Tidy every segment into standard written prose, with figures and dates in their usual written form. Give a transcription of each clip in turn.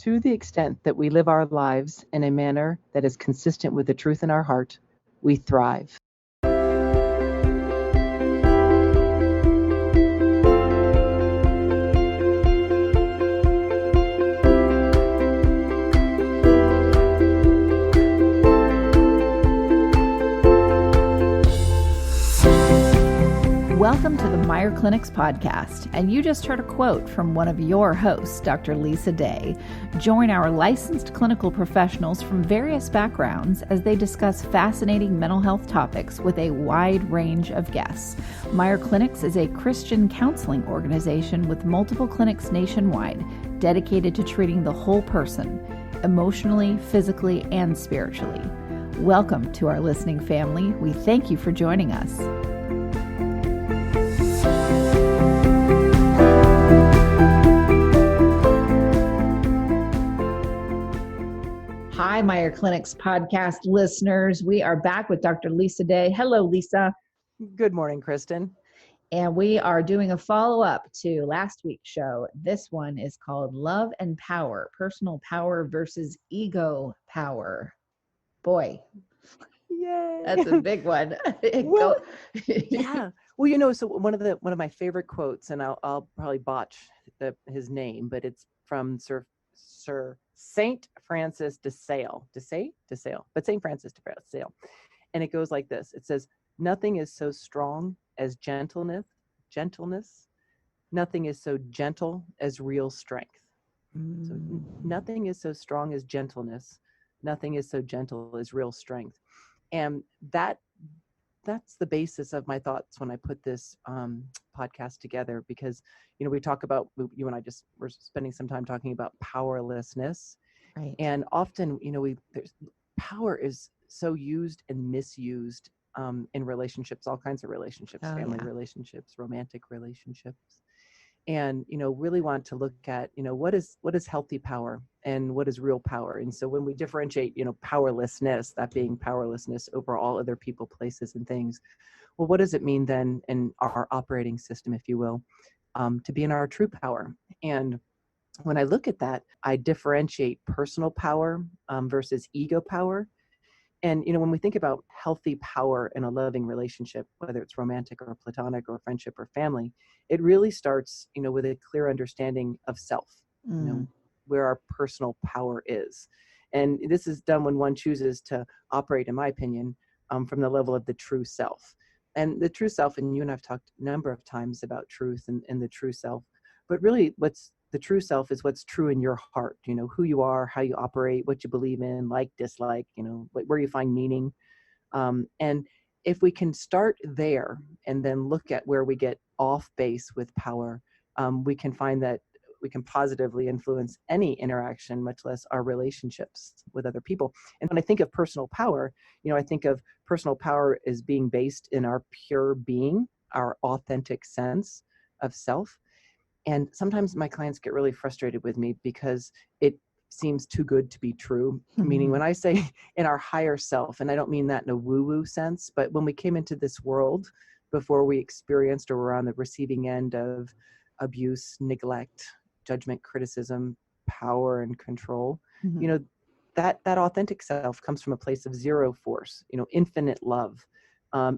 To the extent that we live our lives in a manner that is consistent with the truth in our heart, we thrive. Welcome to the Meier Clinics podcast, and you just heard a quote from one of your hosts, Dr. Lisa Day. Join our licensed clinical professionals from various backgrounds as they discuss fascinating mental health topics with a wide range of guests. Meier Clinics is a Christian counseling organization with multiple clinics nationwide dedicated to treating the whole person, emotionally, physically, and spiritually. Welcome to our listening family. We thank you for joining us. Hi, Meier Clinics podcast listeners. We are back with Dr. Lisa Day. Hello, Lisa. Good morning, Kristin. And we are doing a follow-up to last week's show. This one is called Love and Power, Personal Power versus Ego Power. Boy, Yay. That's a big one. Well, yeah. Well, so one of my favorite quotes, and I'll probably botch his name, but it's from Sir Saint Francis de Sales, but Saint Francis de Sales, and it goes like this. It says, "Nothing is so strong as gentleness. Nothing is so gentle as real strength." So nothing is so strong as gentleness. Nothing is so gentle as real strength. And that's the basis of my thoughts when I put this podcast together, because, we talk about, you and I just were spending some time talking about powerlessness. Right. And often, power is so used and misused in relationships, all kinds of relationships, family relationships, romantic relationships. And, really want to look at, what is healthy power and what is real power. And so when we differentiate, powerlessness, that being powerlessness over all other people, places, and things, well, what does it mean then in our operating system, if you will, to be in our true power? And when I look at that, I differentiate personal power versus ego power. And, when we think about healthy power in a loving relationship, whether it's romantic or platonic or friendship or family, it really starts, with a clear understanding of self, where our personal power is. And this is done when one chooses to operate, in my opinion, from the level of the true self. And the true self, and you and I've talked a number of times about truth and the true self, but really what's the true self is what's true in your heart, who you are, how you operate, what you believe in, like, dislike, where you find meaning. And if we can start there and then look at where we get off base with power, we can find that we can positively influence any interaction, much less our relationships with other people. And when I think of personal power, I think of personal power as being based in our pure being, our authentic sense of self. And sometimes my clients get really frustrated with me because it seems too good to be true. Meaning when I say in our higher self, and I don't mean that in a woo-woo sense, but when we came into this world, before we experienced or were on the receiving end of abuse, neglect, judgment, criticism, power, and control, that authentic self comes from a place of zero force, infinite love,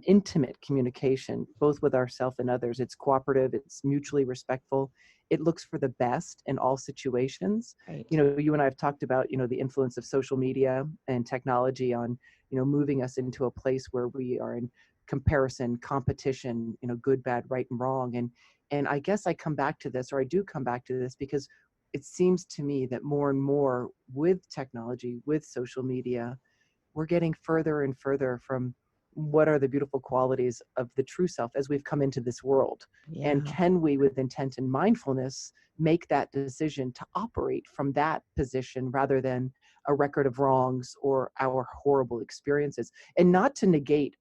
intimate communication, both with ourselves and others. It's cooperative, it's mutually respectful. It looks for the best in all situations. Right. You and I have talked about, the influence of social media and technology on, moving us into a place where we are in comparison, competition, good, bad, right, and wrong. And I guess I do come back to this because it seems to me that more and more with technology, with social media, we're getting further and further from what are the beautiful qualities of the true self as we've come into this world. Yeah. And can we, with intent and mindfulness, make that decision to operate from that position rather than a record of wrongs or our horrible experiences? And not to negate,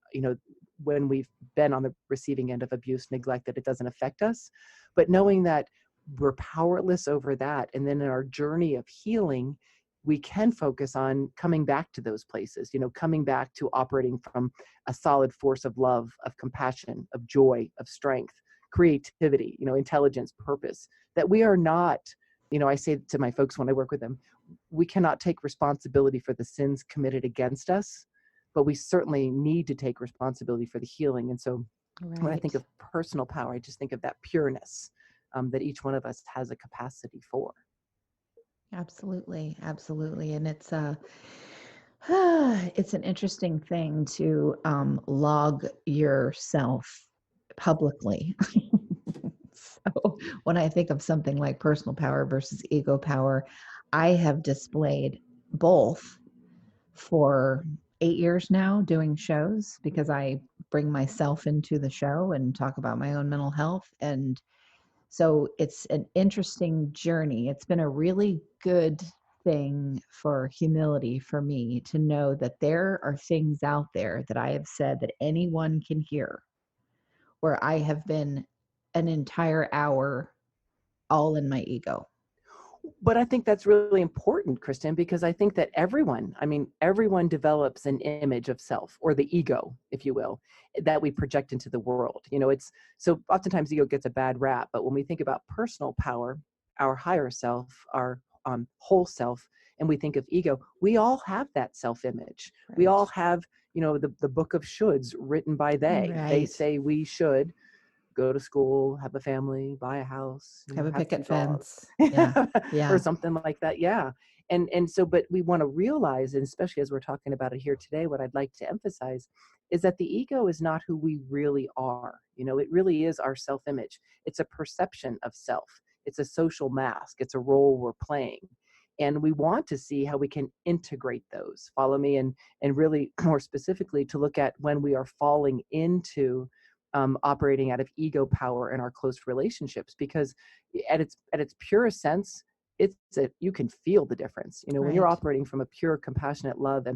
when we've been on the receiving end of abuse, neglect, that it doesn't affect us, but knowing that we're powerless over that. And then in our journey of healing, we can focus on coming back to those places, coming back to operating from a solid force of love, of compassion, of joy, of strength, creativity, intelligence, purpose, that we are not I say to my folks when I work with them, we cannot take responsibility for the sins committed against us, but we certainly need to take responsibility for the healing. And so when I think Right. of personal power, I just think of that pureness that each one of us has a capacity for. Absolutely. Absolutely. And it's it's an interesting thing to log yourself publicly. So when I think of something like personal power versus ego power, I have displayed both for 8 years now doing shows because I bring myself into the show and talk about my own mental health. And so it's an interesting journey. It's been a really good thing for humility for me to know that there are things out there that I have said that anyone can hear, where I have been an entire hour all in my ego. But I think that's really important, Kristen, because I think that everyone develops an image of self, or the ego, if you will, that we project into the world. It's so oftentimes ego gets a bad rap, but when we think about personal power, our higher self, our whole self, and we think of ego, we all have that self image. We Right. all have, the book of shoulds written by they. They Right. say we should go to school, have a family, buy a house, Have a have 2 picket dogs, fence. Yeah. or Yeah. something like that. Yeah. And so, but we want to realize, and especially as we're talking about it here today, what I'd like to emphasize is that the ego is not who we really are. It really is our self-image. It's a perception of self. It's a social mask. It's a role we're playing. And we want to see how we can integrate those. Follow me, and really more specifically to look at when we are falling into operating out of ego power in our close relationships, because at its purest sense, you can feel the difference. When you're Right. operating from a pure, compassionate, love,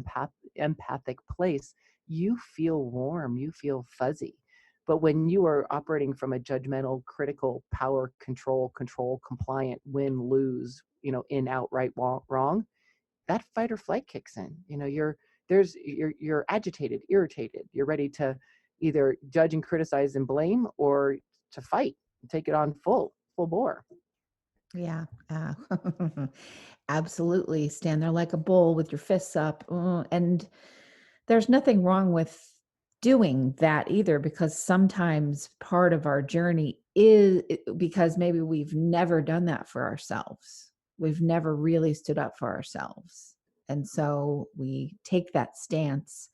empathic place, you feel warm, you feel fuzzy. But when you are operating from a judgmental, critical, power, control, compliant, win, lose, in, out, right, wrong, that fight or flight kicks in. You're agitated, irritated. You're ready to either judge and criticize and blame, or to fight and take it on full bore. Yeah. Absolutely. Stand there like a bull with your fists up. And there's nothing wrong with doing that either, because sometimes part of our journey is because maybe we've never done that for ourselves. We've never really stood up for ourselves. And so we take that stance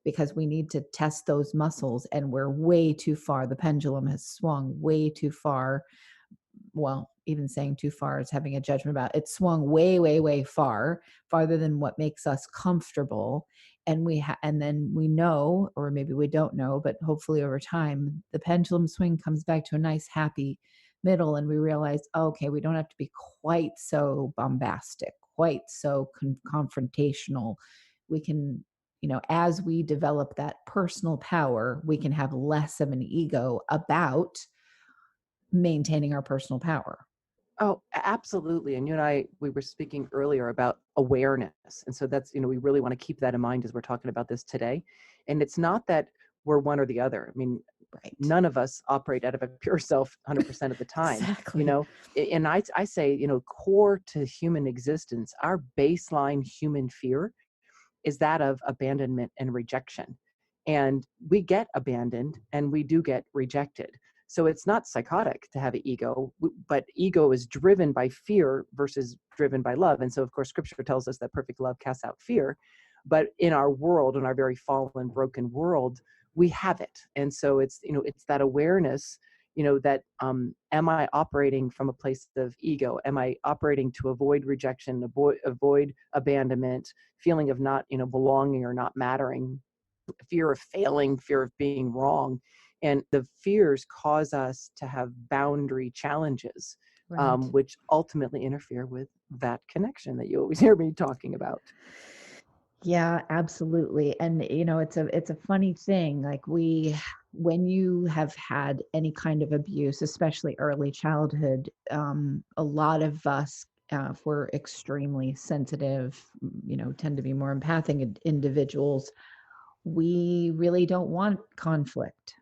because we need to test those muscles, and we're way too far. The pendulum has swung way too far. Well, even saying too far is having a judgment about it. It swung way, way, way farther than what makes us comfortable. And and then we know, or maybe we don't know, but hopefully over time, the pendulum swing comes back to a nice, happy middle. And we realize, okay, we don't have to be quite so bombastic, quite so confrontational. We can, as we develop that personal power, we can have less of an ego about maintaining our personal power. Oh, absolutely. And you and I, we were speaking earlier about awareness. And so that's, we really want to keep that in mind as we're talking about this today. And it's not that we're one or the other. I mean, Right. none of us operate out of a pure self 100% of the time, Exactly. and I say, core to human existence, our baseline human fear is that of abandonment and rejection. And we get abandoned and we do get rejected. So it's not psychotic to have an ego, but ego is driven by fear versus driven by love. And so, of course, scripture tells us that perfect love casts out fear. But in our world, in our very fallen, broken world, we have it. And so it's that awareness, that am I operating from a place of ego? Am I operating to avoid rejection, avoid abandonment, feeling of not, belonging or not mattering, fear of failing, fear of being wrong? And the fears cause us to have boundary challenges, Right. which ultimately interfere with that connection that you always hear me talking about. Yeah, absolutely. And it's a funny thing. Like when you have had any kind of abuse, especially early childhood, a lot of us, if we're extremely sensitive, tend to be more empathic individuals. We really don't want conflict.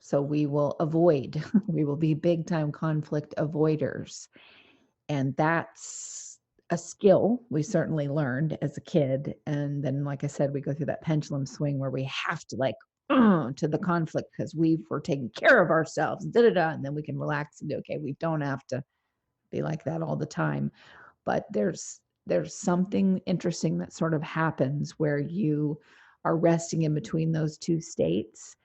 So we will avoid, we will be big time conflict avoiders. And that's a skill we certainly learned as a kid. And then, like I said, we go through that pendulum swing where we have to to the conflict because we're taking care of ourselves, and then we can relax and do, okay, we don't have to be like that all the time. But there's something interesting that sort of happens where you are resting in between those two states,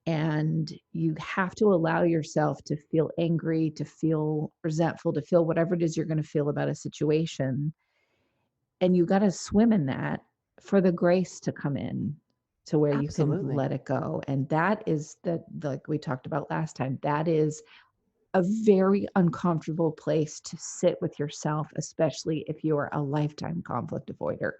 and you have to allow yourself to feel angry, to feel resentful, to feel whatever it is you're going to feel about a situation. And you got to swim in that for the grace to come in to where you can Absolutely. let it go. And that is like we talked about last time, that is a very uncomfortable place to sit with yourself, especially if you are a lifetime conflict avoider.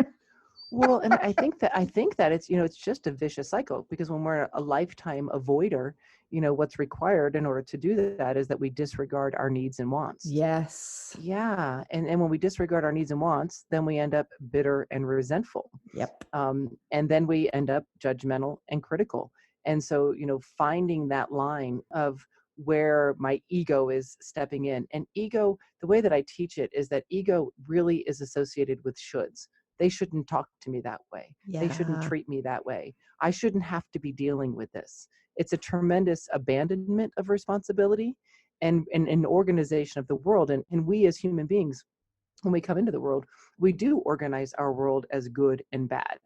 Well, and I think that it's, it's just a vicious cycle, because when we're a lifetime avoider, what's required in order to do that is that we disregard our needs and wants. Yes. Yeah. And when we disregard our needs and wants, then we end up bitter and resentful. Yep. And then we end up judgmental and critical. And so, finding that line of where my ego is stepping in. And ego, the way that I teach it is that ego really is associated with shoulds. They shouldn't talk to me that way. They shouldn't Yeah. treat me that way. I shouldn't have to be dealing with this. It's a tremendous abandonment of responsibility and an organization of the world. And we as human beings, when we come into the world, we do organize our world as good and bad.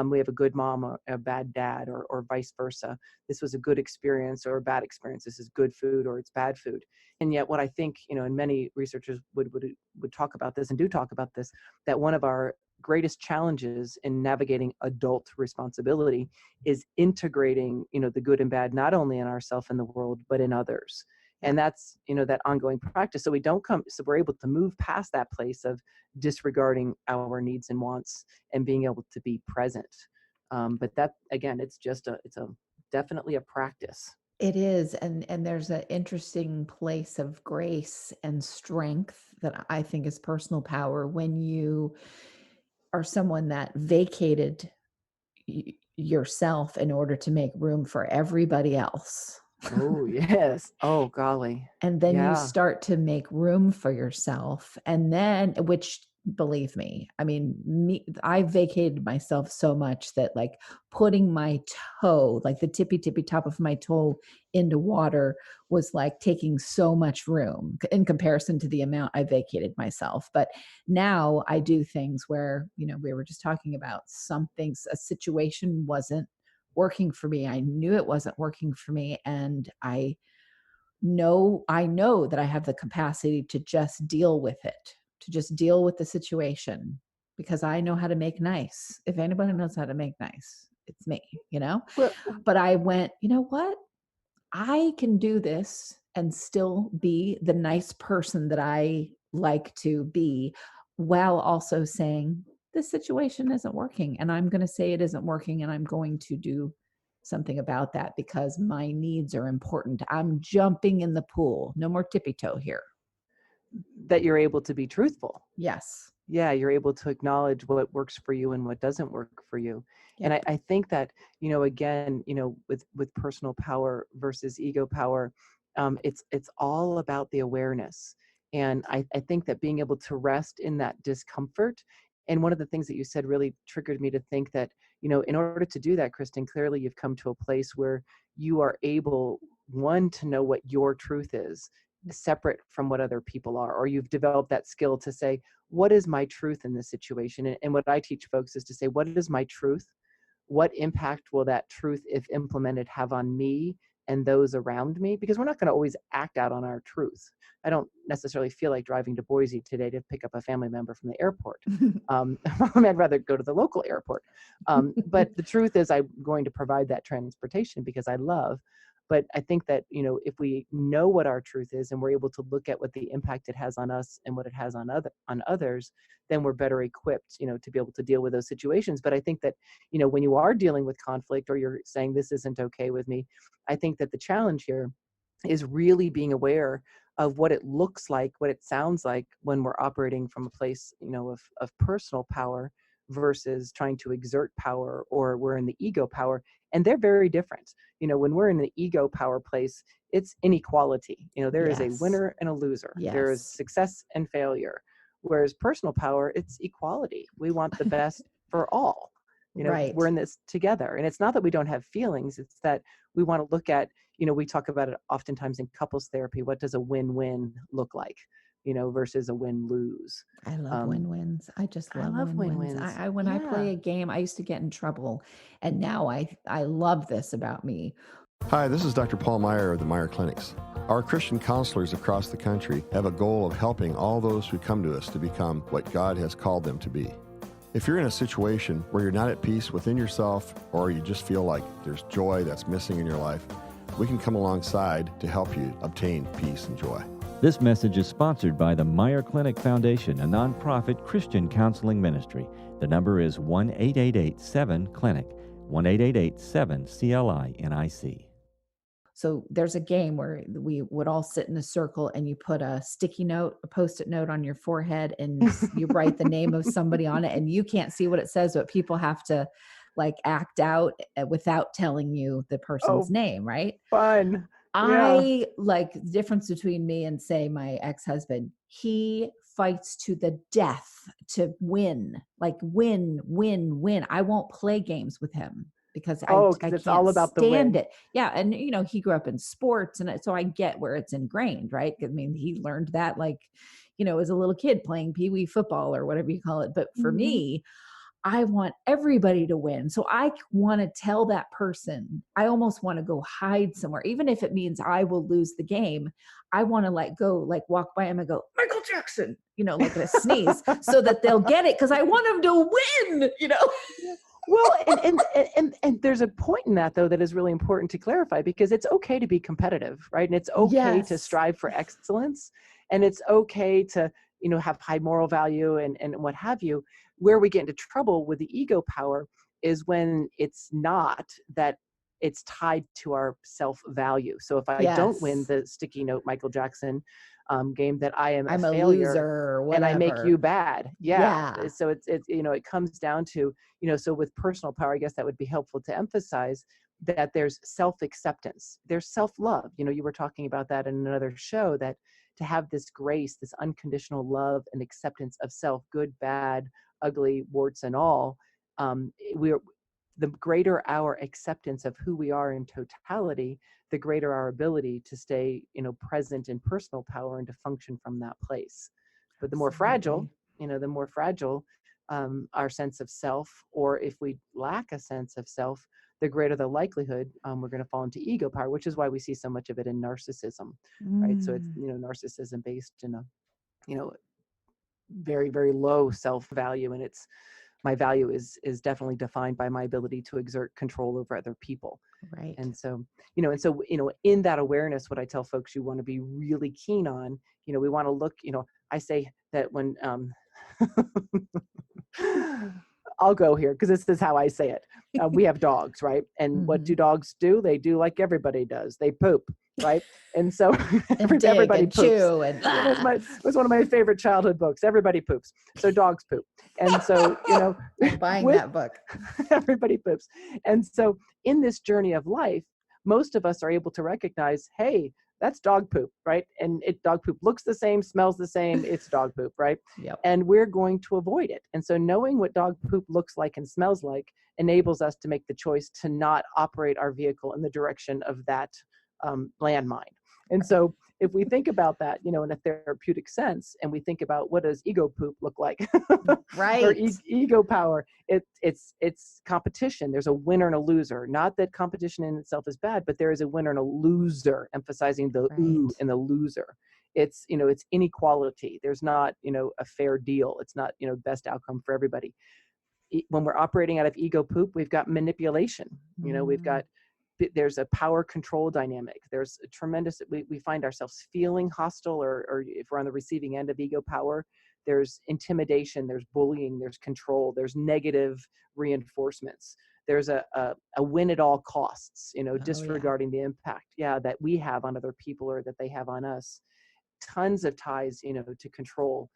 We have a good mom or a bad dad, or vice versa. This was a good experience or a bad experience. This is good food or it's bad food. And yet what I think, and many researchers would talk about this and do talk about this, that one of our greatest challenges in navigating adult responsibility is integrating, the good and bad, not only in ourselves and the world, but in others. Yeah. And that's, that ongoing practice. So we're able to move past that place of disregarding our needs and wants and being able to be present. But that, again, it's definitely a practice. It is. And there's an interesting place of grace and strength that I think is personal power when you are someone that vacated yourself in order to make room for everybody else. Oh, yes. Oh, golly. And then you Yeah. start to make room for yourself. And then, which, believe me, I mean, I vacated myself so much that like putting my toe, like the tippy top of my toe into water was like taking so much room in comparison to the amount I vacated myself. But now I do things where, we were just talking about a situation wasn't working for me. I knew it wasn't working for me. And I know that I have the capacity to just deal with it, to just deal with the situation, because I know how to make nice. If anybody knows how to make nice, it's me, Well, But I went, you know what? I can do this and still be the nice person that I like to be, while also saying, this situation isn't working. And I'm going to say it isn't working. And I'm going to do something about that because my needs are important. I'm jumping in the pool. No more tippy toe here. that you're able to be truthful. Yes. Yeah, you're able to acknowledge what works for you and what doesn't work for you. And Yep. I think that, again, with personal power versus ego power, it's all about the awareness. And I think that being able to rest in that discomfort. And one of the things that you said really triggered me to think that, in order to do that, Kristin, clearly you've come to a place where you are able, one, to know what your truth is, separate from what other people are, or you've developed that skill to say, what is my truth in this situation? And what I teach folks is to say, what is my truth? What impact will that truth, if implemented, have on me and those around me? Because we're not going to always act out on our truth. I don't necessarily feel like driving to Boise today to pick up a family member from the airport. I'd rather go to the local airport. But the truth is I'm going to provide that transportation because I love. But I think that, if we know what our truth is and we're able to look at what the impact it has on us and what it has on others, then we're better equipped, to be able to deal with those situations. But I think that, when you are dealing with conflict or you're saying this isn't okay with me, I think that the challenge here is really being aware of what it looks like, what it sounds like when we're operating from a place, of personal power versus trying to exert power, or we're in the ego power, and they're very different. When we're in the ego power place, it's inequality. There is a Yes. winner and a loser. Yes. There is success and failure. Whereas personal power, it's equality. We want the best for all. Right. We're in this together. And it's not that we don't have feelings. It's that we want to look at, we talk about it oftentimes in couples therapy. What does a win-win look like, versus a win-lose? I love win-wins. I just love win-wins. When I play a game, I used to get in trouble, and now I love this about me. Hi, this is Dr. Paul Meier of the Meier Clinics. Our Christian counselors across the country have a goal of helping all those who come to us to become what God has called them to be. If you're in a situation where you're not at peace within yourself, or you just feel like there's joy that's missing in your life, we can come alongside to help you obtain peace and joy. This message is sponsored by the Meier Clinic Foundation, a nonprofit Christian counseling ministry. The number is 1-888-7-CLINIC, 1-888-7-CLINIC. So there's a game where we would all sit in a circle, and you put a sticky note, a Post-it note on your forehead, and you write the name of somebody on it, and you can't see what it says, but people have to act out without telling you the person's name, right? Fun. I like the difference between me and, say, my ex-husband. He fights to the death to win, win. I won't play games with him because I it's can't all about stand the win. it. Yeah. And, he grew up in sports, and so I get where it's ingrained, right? I mean, he learned that as a little kid playing peewee football or whatever you call it. But for me, I want everybody to win. So I want to tell that person, I almost want to go hide somewhere, even if it means I will lose the game. I want to walk by him and go, Michael Jackson, like a sneeze, so that they'll get it. Cause I want them to win, Well, and there's a point in that, though, that is really important to clarify, because it's okay to be competitive, right? And it's okay to strive for excellence, and it's okay to, have high moral value and what have you. Where we get into trouble with the ego power is when it's not that, it's tied to our self-value. So if I don't win the sticky note Michael Jackson game, that I'm a failure, loser or whatever, and I make you bad. Yeah. So it's it comes down to, so with personal power, I guess that would be helpful to emphasize that there's self-acceptance, there's self-love. You were talking about that in another show, that to have this grace, this unconditional love and acceptance of self, good, bad, ugly, warts and all, the greater our acceptance of who we are in totality, the greater our ability to stay, present in personal power and to function from that place. But the more fragile, our sense of self, or if we lack a sense of self, the greater the likelihood we're going to fall into ego power, which is why we see so much of it in narcissism, right? So it's, narcissism based in a, very, very low self-value, and it's, my value is definitely defined by my ability to exert control over other people. Right. And so, in that awareness, what I tell folks you want to be really keen on, we want to look, I say that when, I'll go here because this is how I say it. We have dogs, right? And what do dogs do? They do like everybody does. They poop, right? And so everybody poops. Chew it was one of my favorite childhood books. Everybody poops. So dogs poop. And so, I'm buying that book. Everybody poops. And so in this journey of life, most of us are able to recognize, hey, that's dog poop, right? And dog poop looks the same, smells the same, it's dog poop, right? Yep. And we're going to avoid it. And so knowing what dog poop looks like and smells like enables us to make the choice to not operate our vehicle in the direction of that landmine. And so if we think about that, in a therapeutic sense, and we think about what does ego poop look like, right? Or ego power, it's competition. There's a winner and a loser. Not that competition in itself is bad, but there is a winner and a loser, emphasizing the ooh and the loser. It's, it's inequality. There's not, a fair deal. It's not, best outcome for everybody. When we're operating out of ego poop, we've got manipulation. There's a power control dynamic. There's a tremendous, we find ourselves feeling hostile, or if we're on the receiving end of ego power, there's intimidation, there's bullying, there's control, there's negative reinforcements. There's a win at all costs, disregarding the impact, that we have on other people or that they have on us. Tons of ties, to control.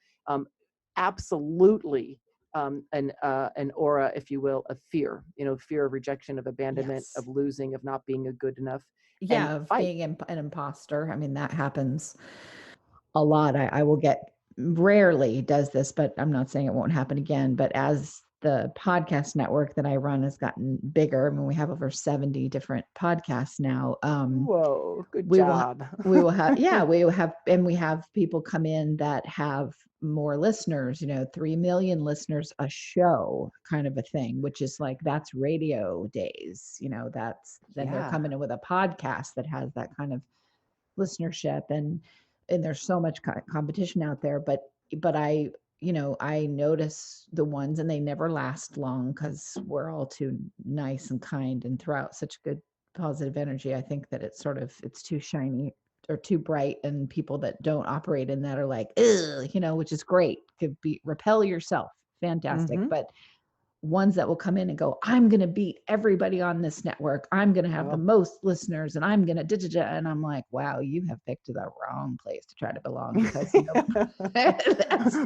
Absolutely an aura, if you will, of fear, fear of rejection, of abandonment, Yes. of losing, of not being a good enough, and Yeah, of fight. being an imposter. I mean, that happens a lot. I will get, rarely does this, but I'm not saying it won't happen again. But as the podcast network that I run has gotten bigger, I mean, we have over 70 different podcasts now. Whoa, good we job. we will have, yeah, we will have, and we have people come in that have more listeners, 3 million listeners a show kind of a thing, which is like, that's radio days, then they're Yeah, coming in with a podcast that has that kind of listenership, and there's so much competition out there, but I notice the ones, and they never last long because we're all too nice and kind and throw out such good positive energy. I think that it's too shiny or too bright, and people that don't operate in that are like, ugh, which is great, could be repel yourself, fantastic. mm-hmm. But ones that will come in and go, I'm going to beat everybody on this network. I'm going to have the Oh. most listeners, and I'm going to, and I'm like, wow, you have picked the wrong place to try to belong, because,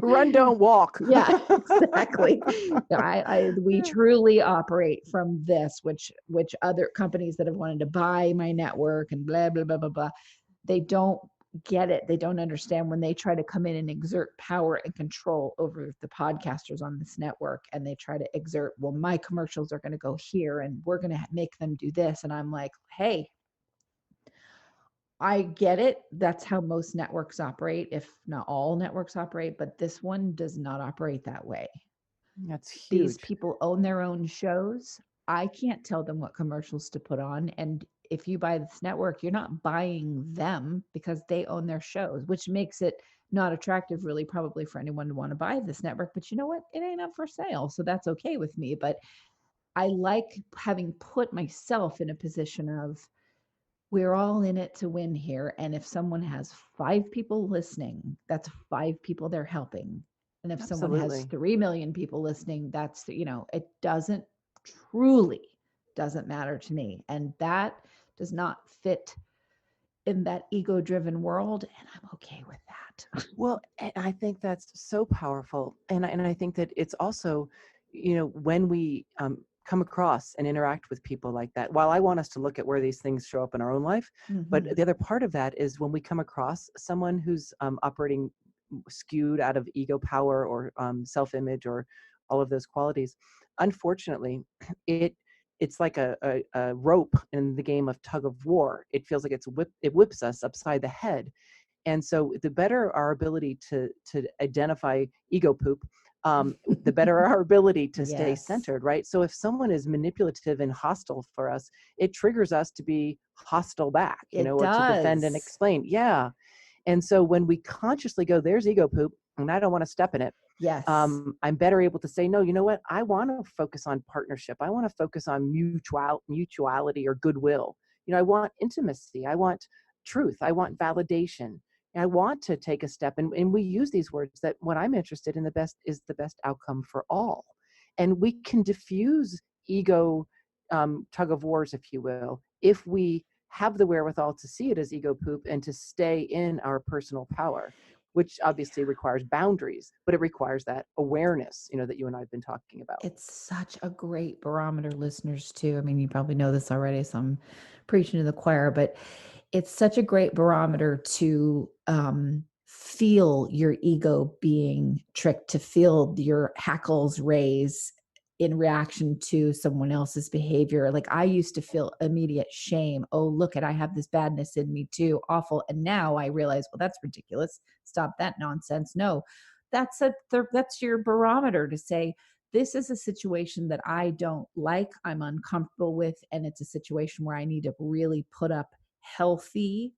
Run, don't walk. yeah, exactly. We truly operate from this, which other companies that have wanted to buy my network and blah, blah, blah, blah, blah, they don't get it. They don't understand when they try to come in and exert power and control over the podcasters on this network, and they try to exert, well, my commercials are going to go here and we're going to make them do this. And I'm like, hey, I get it. That's how most networks operate, if not all networks operate, but this one does not operate that way. That's huge. These people own their own shows. I can't tell them what commercials to put on. And if you buy this network, you're not buying them, because they own their shows, which makes it not attractive really probably for anyone to want to buy this network. But you know what? It ain't up for sale. So that's okay with me. But I like having put myself in a position of, we're all in it to win here. And if someone has 5 people listening, that's 5 people they're helping. And if someone has Absolutely. 3 million people listening, that's, it doesn't matter to me. And that does not fit in that ego-driven world. And I'm okay with that. Well, and I think that's so powerful. And I think that it's also, when we come across and interact with people like that, while I want us to look at where these things show up in our own life, but the other part of that is when we come across someone who's operating skewed out of ego power or self-image or all of those qualities, unfortunately, it's like a rope in the game of tug of war. It feels like it whips us upside the head. And so the better our ability to identify ego poop, the better our ability to stay Yes. centered, right? So if someone is manipulative and hostile for us, it triggers us to be hostile back, or to defend and explain. Yeah. And so when we consciously go, there's ego poop, and I don't want to step in it. Yes. I'm better able to say, no, you know what? I want to focus on partnership. I want to focus on mutuality or goodwill. I want intimacy. I want truth. I want validation. I want to take a step. And we use these words that what I'm interested in the best is the best outcome for all. And we can diffuse ego tug of wars, if you will, if we have the wherewithal to see it as ego poop and to stay in our personal power, which obviously requires boundaries, but it requires that awareness, that you and I have been talking about. It's such a great barometer, listeners, too. I mean, you probably know this already, so I'm preaching to the choir, but it's such a great barometer to feel your ego being tricked, to feel your hackles raise in reaction to someone else's behavior. Like, I used to feel immediate shame. Oh, look I have this badness in me too. Awful. And now I realize, well, that's ridiculous. Stop that nonsense. No, that's your barometer to say, this is a situation that I don't like, I'm uncomfortable with, and it's a situation where I need to really put up healthy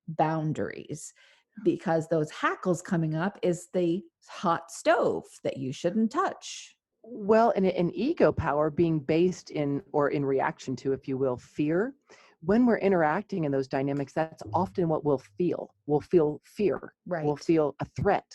boundaries, because those hackles coming up is the hot stove that you shouldn't touch. Well, and ego power being based in, or in reaction to, if you will, fear. When we're interacting in those dynamics, that's often what we'll feel. We'll feel fear. Right. We'll feel a threat.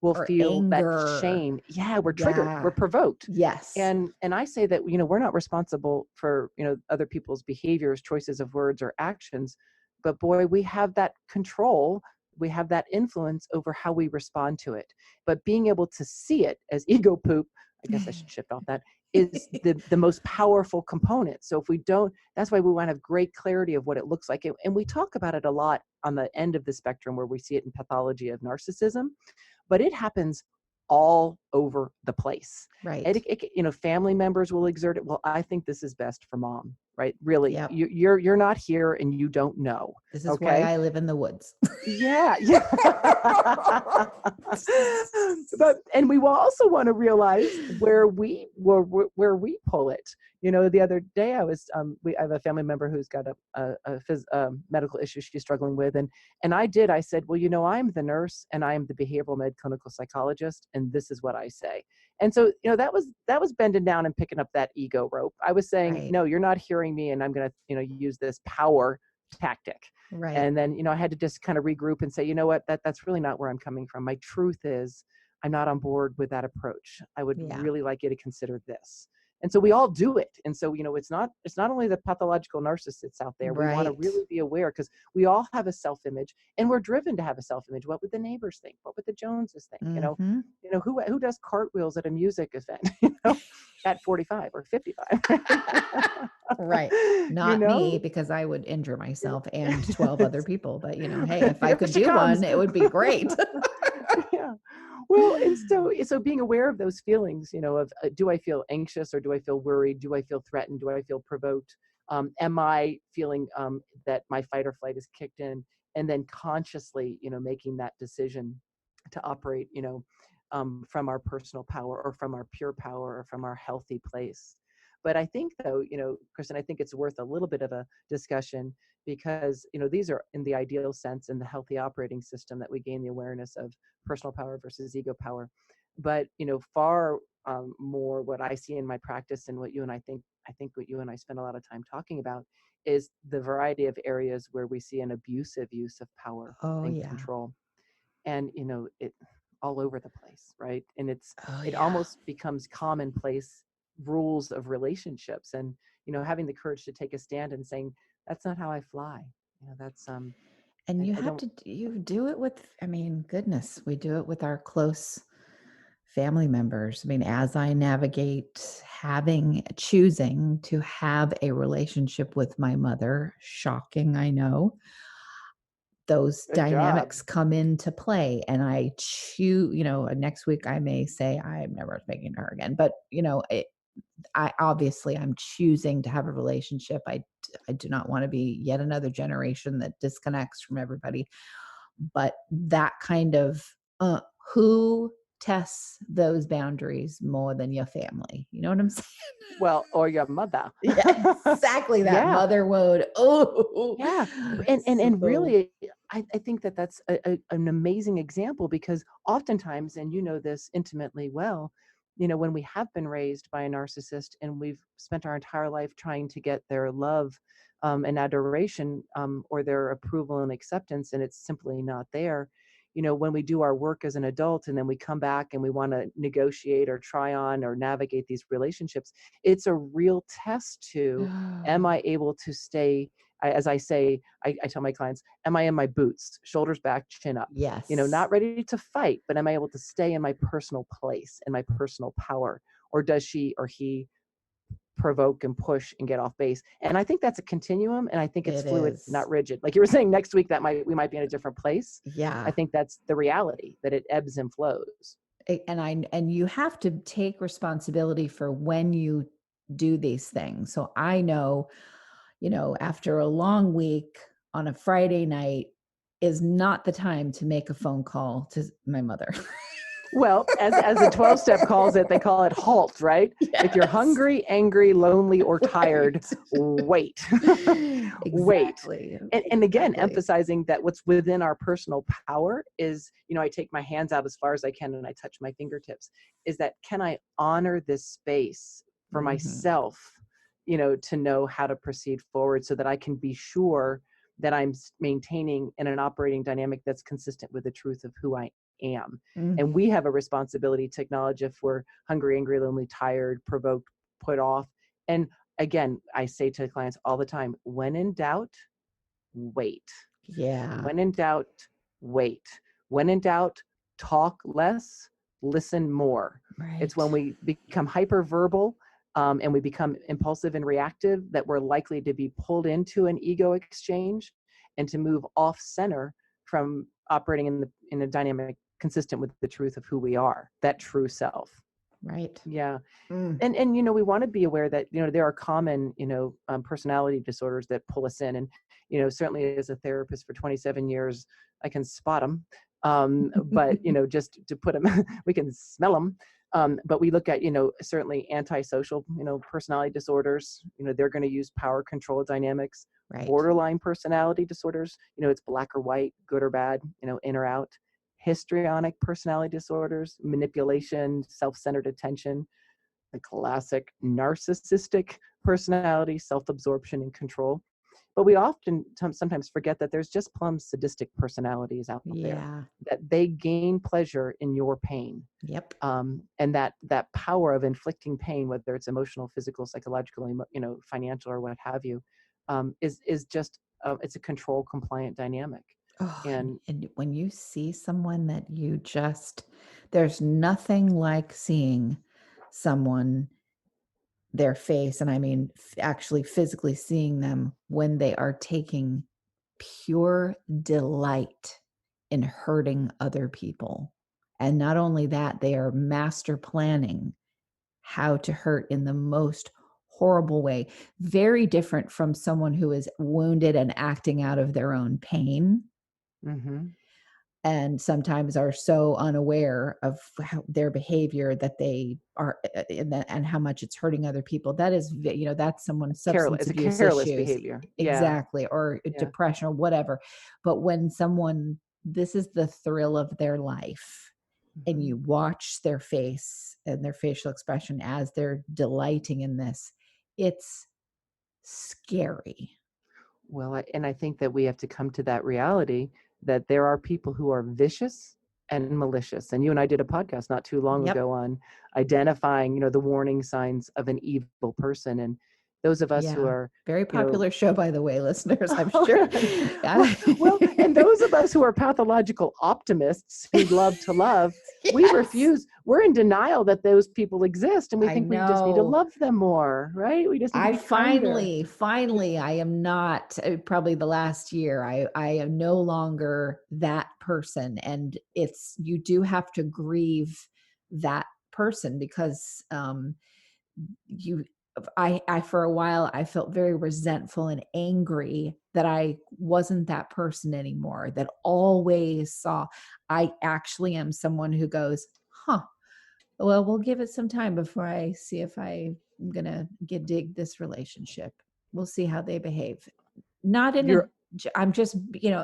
We'll feel anger. That shame. Yeah, we're triggered. Yeah. We're provoked. Yes. And I say that, we're not responsible for, other people's behaviors, choices of words or actions, but boy, we have that control. We have that influence over how we respond to it. But being able to see it as ego poop I guess I should shift off that, is the most powerful component. So if we don't, that's why we want to have great clarity of what it looks like. And we talk about it a lot on the end of the spectrum where we see it in pathology of narcissism, but it happens all over the place. Right. Family members will exert it. Well, I think this is best for mom, right? Really, Yep. you're not here and you don't know. This is why I live in the woods. Yeah. And we will also want to realize where we pull it. The other day I have a family member who's got a medical issue she's struggling with, and I said, well, I'm the nurse and I'm the behavioral med clinical psychologist, and this is what I say. And so, that was bending down and picking up that ego rope. I was saying, Right. no, you're not hearing me, and I'm going to, use this power tactic. Right. And then, I had to just kind of regroup and say, you know what, that's really not where I'm coming from. My truth is I'm not on board with that approach. I would really like you to consider this. And so we all do it. And so, it's not only the pathological narcissists out there. Right. We want to really be aware, because we all have a self-image, and we're driven to have a self-image. What would the neighbors think? What would the Joneses think? Mm-hmm. Who does cartwheels at a music event, at 45 or 55? Right. Not me, because I would injure myself and 12 other people. But, hey, if I could do one, it would be great. Yeah. Well, and so being aware of those feelings, of do I feel anxious or do I feel worried? Do I feel threatened? Do I feel provoked? Am I feeling that my fight or flight is kicked in? And then consciously, making that decision to operate, from our personal power or from our pure power or from our healthy place. But I think, though, Kristin, I think it's worth a little bit of a discussion, because, these are in the ideal sense in the healthy operating system that we gain the awareness of personal power versus ego power. But, far more what I see in my practice and what you and I think what you and I spend a lot of time talking about is the variety of areas where we see an abusive use of power and control. And, it all over the place, right? And it almost becomes commonplace rules of relationships, and having the courage to take a stand and saying, that's not how I fly. That's and you do it with, goodness, we do it with our close family members. As I navigate choosing to have a relationship with my mother, shocking, I know, those dynamics come into play, and I choose, next week I may say I'm never speaking to her again, but I'm choosing to have a relationship. I do not want to be yet another generation that disconnects from everybody. But that kind of who tests those boundaries more than your family? You know what I'm saying? Well, or your mother. Yeah, exactly. That mother would. Oh, yeah. And really, I think that's an amazing example, because oftentimes, and this intimately well, when we have been raised by a narcissist and we've spent our entire life trying to get their love and adoration or their approval and acceptance, and it's simply not there. When we do our work as an adult and then we come back and we want to negotiate or try on or navigate these relationships, it's a real test to, am I able to stay, as I say, I tell my clients, am I in my boots, shoulders back, chin up? Yes. Not ready to fight, but am I able to stay in my personal place and my personal power? Or does she or he provoke and push and get off base? And I think that's a continuum, and I think it's fluid, not rigid. Like you were saying, next week we might be in a different place. Yeah. I think that's the reality, that it ebbs and flows. And you have to take responsibility for when you do these things. So I know, after a long week on a Friday night is not the time to make a phone call to my mother. Well, as the 12-step calls it, they call it HALT, right? Yes. If you're hungry, angry, lonely, or tired, wait. Exactly. Wait. And again, emphasizing that what's within our personal power is, I take my hands out as far as I can and I touch my fingertips, is that, can I honor this space for myself, to know how to proceed forward so that I can be sure that I'm maintaining in an operating dynamic that's consistent with the truth of who I am. And we have a responsibility to acknowledge if we're hungry, angry, lonely, tired, provoked, put off. And again, I say to clients all the time, when in doubt, wait. Yeah. When in doubt, wait. When in doubt, talk less, listen more. Right. It's when we become hyperverbal and we become impulsive and reactive that we're likely to be pulled into an ego exchange and to move off center from operating in a dynamic consistent with the truth of who we are, that true self. Right. Yeah. Mm. And we want to be aware that there are common personality disorders that pull us in, and certainly as a therapist for 27 years I can spot them, but just to put them we can smell them, but we look at certainly antisocial personality disorders. They're going to use power control dynamics. Right. Borderline personality disorders, it's black or white, good or bad, in or out. Histrionic personality disorders, manipulation, self-centered attention. The classic narcissistic personality, self-absorption and control. But we often sometimes forget that there's just plumb sadistic personalities out there, that they gain pleasure in your pain. Yep. And that power of inflicting pain, whether it's emotional, physical, psychological, financial, or what have you, is just it's a control compliant dynamic. Oh, And when you see someone that there's nothing like seeing someone, their face, and I mean actually physically seeing them when they are taking pure delight in hurting other people. And not only that, they are master planning how to hurt in the most horrible way. Very different from someone who is wounded and acting out of their own pain. mm-hmm. And sometimes are so unaware of their behavior that they are, and how much it's hurting other people. That is, that's someone's substance abuse careless issues. behavior. Exactly. Or depression or whatever. But when this is the thrill of their life, mm-hmm. and you watch their face and their facial expression as they're delighting in this, it's scary. Well, and I think that we have to come to that reality that there are people who are vicious and malicious. And you and I did a podcast not too long ago on identifying, the warning signs of an evil person. And those of us who are very popular show, by the way, listeners, I'm sure. well, and those of us who are pathological optimists who love to love, we refuse. We're in denial that those people exist, and we think we just need to love them more, right? We just need to be finally, I am not, probably the last year, I am no longer that person, and you do have to grieve that person because I for a while I felt very resentful and angry that I wasn't that person anymore, that always saw. I actually am someone who goes, well, we'll give it some time before I see if I'm gonna dig this relationship. We'll see how they behave. Not in I'm just,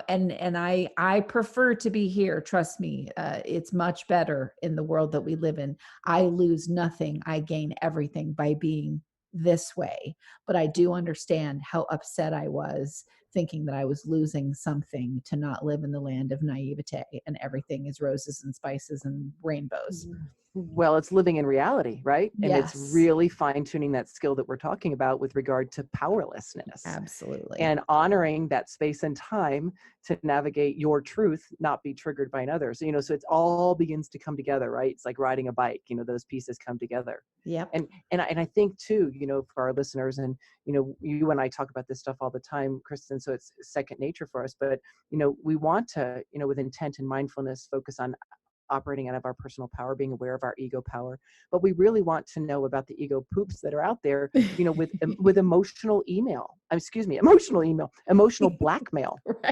and I prefer to be here. Trust me. It's much better in the world that we live in. I lose nothing. I gain everything by being this way. But I do understand how upset I was thinking that I was losing something to not live in the land of naivete and everything is roses and spices and rainbows. Well, it's living in reality, right? And it's really fine-tuning that skill that we're talking about with regard to powerlessness. Absolutely. And honoring that space and time to navigate your truth, not be triggered by another. So, so it all begins to come together, right? It's like riding a bike, those pieces come together. Yep. And I think too, for our listeners, and, you and I talk about this stuff all the time, Kristin, so it's second nature for us, but, we want to, with intent and mindfulness, focus on operating out of our personal power, being aware of our ego power. But we really want to know about the ego poops that are out there, with emotional blackmail,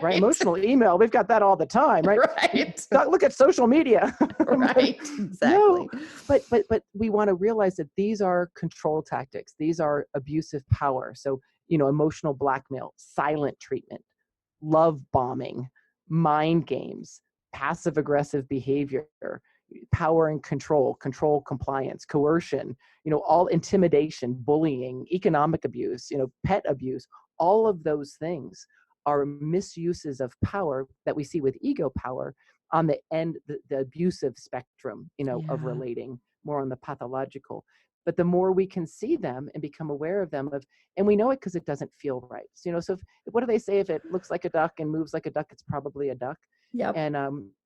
right? Emotional email. We've got that all the time, right? Right. Look at social media. Right. Exactly. No, but we want to realize that these are control tactics. These are abusive power. So, emotional blackmail, silent treatment, love bombing, mind games, passive aggressive behavior, power and control compliance, coercion, all intimidation, bullying, economic abuse, pet abuse, all of those things are misuses of power that we see with ego power on the end, the abusive spectrum, of relating, more on the pathological. But the more we can see them and become aware of them, and we know it because it doesn't feel right. So, so what do they say? If it looks like a duck and moves like a duck, it's probably a duck. Yep. And,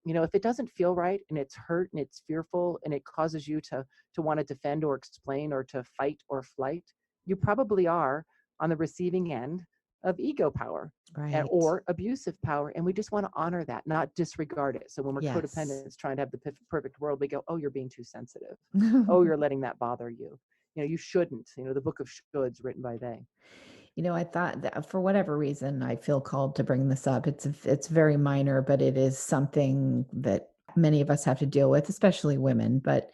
if it doesn't feel right and it's hurt and it's fearful and it causes you to want to defend or explain or to fight or flight, you probably are on the receiving end of ego power. Right. Or abusive power. And we just want to honor that, not disregard it. So when we're Yes. codependents trying to have the perfect world, we go, oh, you're being too sensitive. Oh, you're letting that bother you. You shouldn't. The book of shoulds written by they. I thought that for whatever reason, I feel called to bring this up. It's very minor, but it is something that many of us have to deal with, especially women. But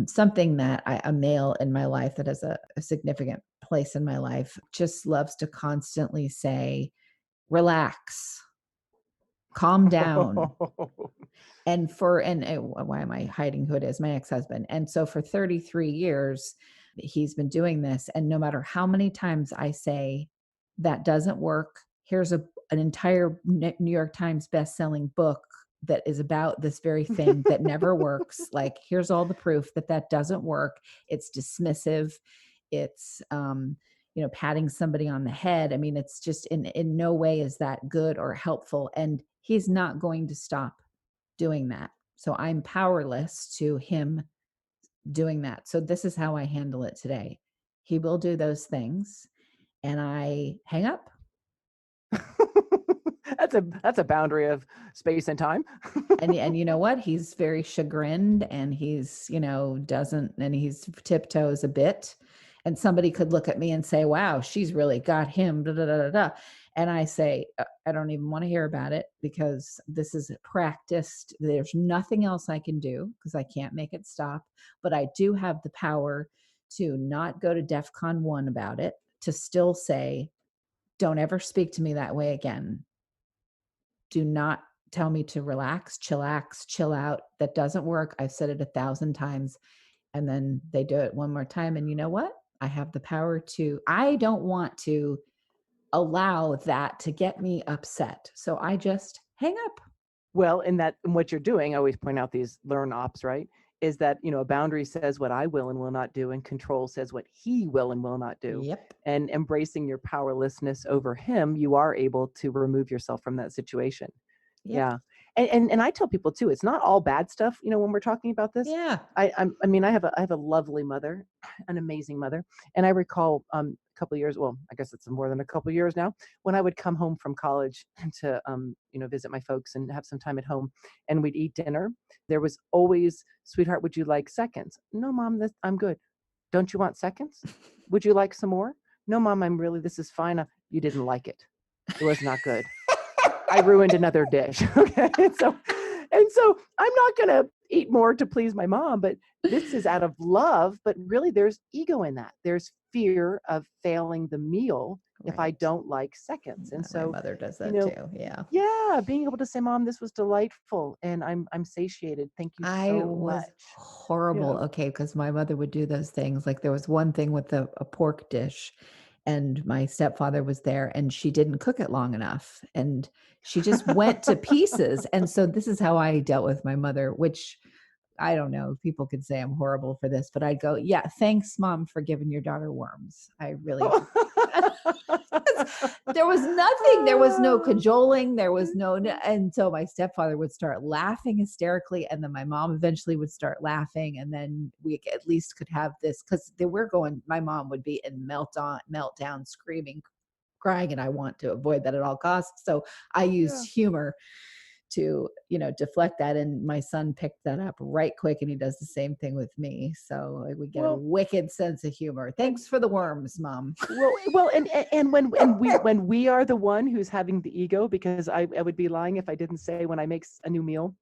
something that a male in my life that has a significant place in my life just loves to constantly say, relax, calm down. And why am I hiding who it is? My ex-husband. And so for 33 years, he's been doing this. And no matter how many times I say, that doesn't work, here's an entire New York Times best-selling book that is about this very thing that never works. Like, here's all the proof that doesn't work. It's dismissive. It's, patting somebody on the head. I mean, it's just in no way is that good or helpful. And he's not going to stop doing that. So I'm powerless to him doing that. So this is how I handle it today. He will do those things and I hang up. That's a boundary of space and time. and you know what? He's very chagrined and he's, he's tiptoes a bit. And somebody could look at me and say, wow, she's really got him. Da, da, da, da, da. And I say, I don't even want to hear about it because this is practiced. There's nothing else I can do because I can't make it stop. But I do have the power to not go to DEFCON 1 about it, to still say, don't ever speak to me that way again. Do not tell me to relax, chillax, chill out. That doesn't work. I've said it 1,000 times. And then they do it one more time. And you know what? I have the power I don't want to allow that to get me upset. So I just hang up. Well, in what you're doing, I always point out these learn ops, right? Is that, a boundary says what I will and will not do, and control says what he will and will not do. Yep. And embracing your powerlessness over him, you are able to remove yourself from that situation. Yep. Yeah. And I tell people too, it's not all bad stuff, when we're talking about this. Yeah. I have a lovely mother, an amazing mother. And I recall a couple of years, well, I guess it's more than a couple of years now, when I would come home from college to, visit my folks and have some time at home and we'd eat dinner. There was always, sweetheart, would you like seconds? No, Mom, I'm good. Don't you want seconds? Would you like some more? No, Mom, this is fine. You didn't like it. It was not good. I ruined another dish. Okay. And so I'm not going to eat more to please my mom, but this is out of love. But really there's ego in that. There's fear of failing the meal if I don't like seconds. And so my mother does that too. Yeah. Yeah. Being able to say, Mom, this was delightful. And I'm satiated. Thank you so much. Horrible. Yeah. Okay. Because my mother would do those things. Like there was one thing with a pork dish. And my stepfather was there and she didn't cook it long enough. And she just went to pieces. And so this is how I dealt with my mother, which I don't know. People could say I'm horrible for this, but I'd go, yeah, thanks, Mom, for giving your daughter worms. I really, there was nothing. There was no cajoling. There was no, and so my stepfather would start laughing hysterically. And then my mom eventually would start laughing. And then we at least could have this because my mom would be in meltdown, screaming, crying. And I want to avoid that at all costs. So I used humor to, deflect that. And my son picked that up right quick and he does the same thing with me. So we get a wicked sense of humor. Thanks for the worms, Mom. Well, and when we are the one who's having the ego, because I would be lying if I didn't say when I make a new meal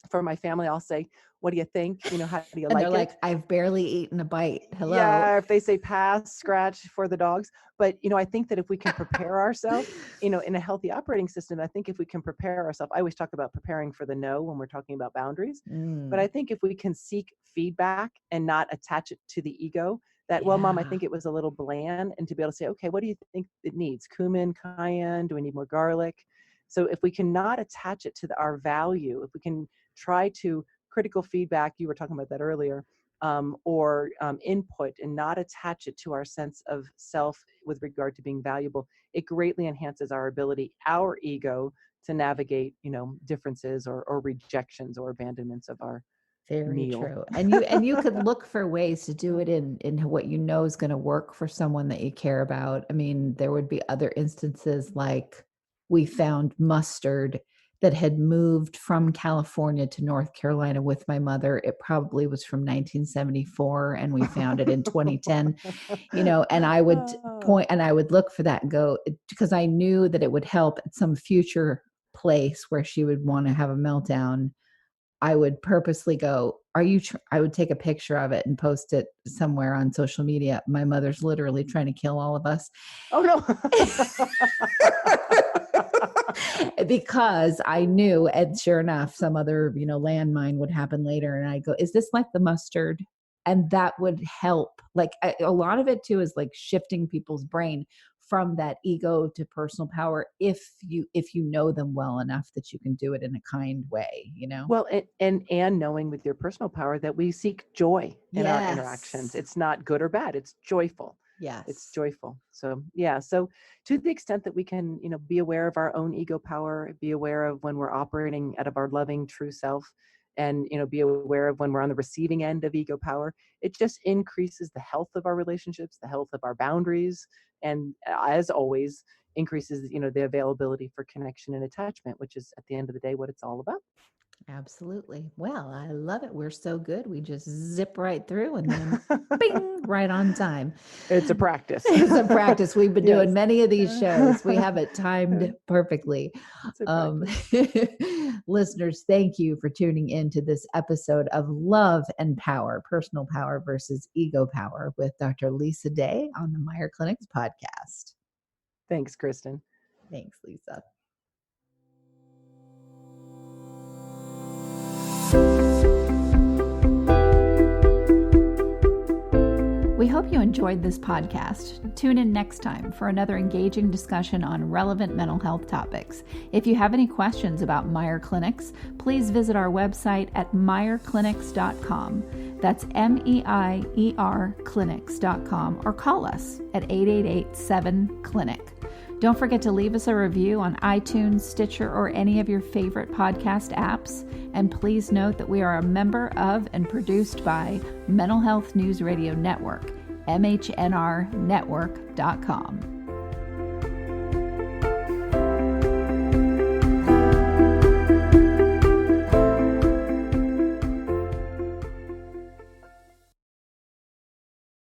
for my family, I'll say, what do you think? How do you and like they're it? Like, I've barely eaten a bite. Hello. Yeah, if they say pass, scratch for the dogs. But, I think that if we can prepare ourselves, in a healthy operating system, I think if we can prepare ourselves, I always talk about preparing for the no when we're talking about boundaries. But I think if we can seek feedback and not attach it to the ego, that, well, Mom, I think it was a little bland, and to be able to say, okay, what do you think it needs? Cumin, cayenne? Do we need more garlic? So if we cannot attach it to our value, if we can try to critical feedback, you were talking about that earlier, or input, and not attach it to our sense of self with regard to being valuable, it greatly enhances our ability, our ego, to navigate, differences or rejections or abandonments of our Very meal. true. And you could look for ways to do it in what you know is going to work for someone that you care about. I mean, there would be other instances like we found mustard that had moved from California to North Carolina with my mother. It probably was from 1974 and we found it in 2010, and I would point and I would look for that and go, because I knew that it would help at some future place where she would want to have a meltdown. I would purposely go, I would take a picture of it and post it somewhere on social media. My mother's literally trying to kill all of us. Oh, no. Because I knew, and sure enough, some other, landmine would happen later. And I go, is this like the mustard? And that would help. Like a lot of it too is like shifting people's brain from that ego to personal power, if you know them well enough that you can do it in a kind way, Well, and knowing with your personal power that we seek joy in our interactions. It's not good or bad. It's joyful. Yes. It's joyful. So, yeah. So to the extent that we can, be aware of our own ego power, be aware of when we're operating out of our loving true self, and, be aware of when we're on the receiving end of ego power, it just increases the health of our relationships, the health of our boundaries, and as always, increases, the availability for connection and attachment, which is at the end of the day what it's all about. Absolutely. Well, I love it. We're so good. We just zip right through and then bing, right on time. It's a practice. It's a practice. We've been doing many of these shows. We have it timed perfectly. Listeners, thank you for tuning in to this episode of Love and Power, Personal Power versus Ego Power with Dr. Lisa Day on the Meier Clinics podcast. Thanks, Kristin. Thanks, Lisa. We hope you enjoyed this podcast. Tune in next time for another engaging discussion on relevant mental health topics. If you have any questions about Meier Clinics, please visit our website at meierclinics.com. That's MEIER clinics.com, or call us at 888-7-CLINIC. Don't forget to leave us a review on iTunes, Stitcher, or any of your favorite podcast apps. And please note that we are a member of and produced by Mental Health News Radio Network, MHNRnetwork.com.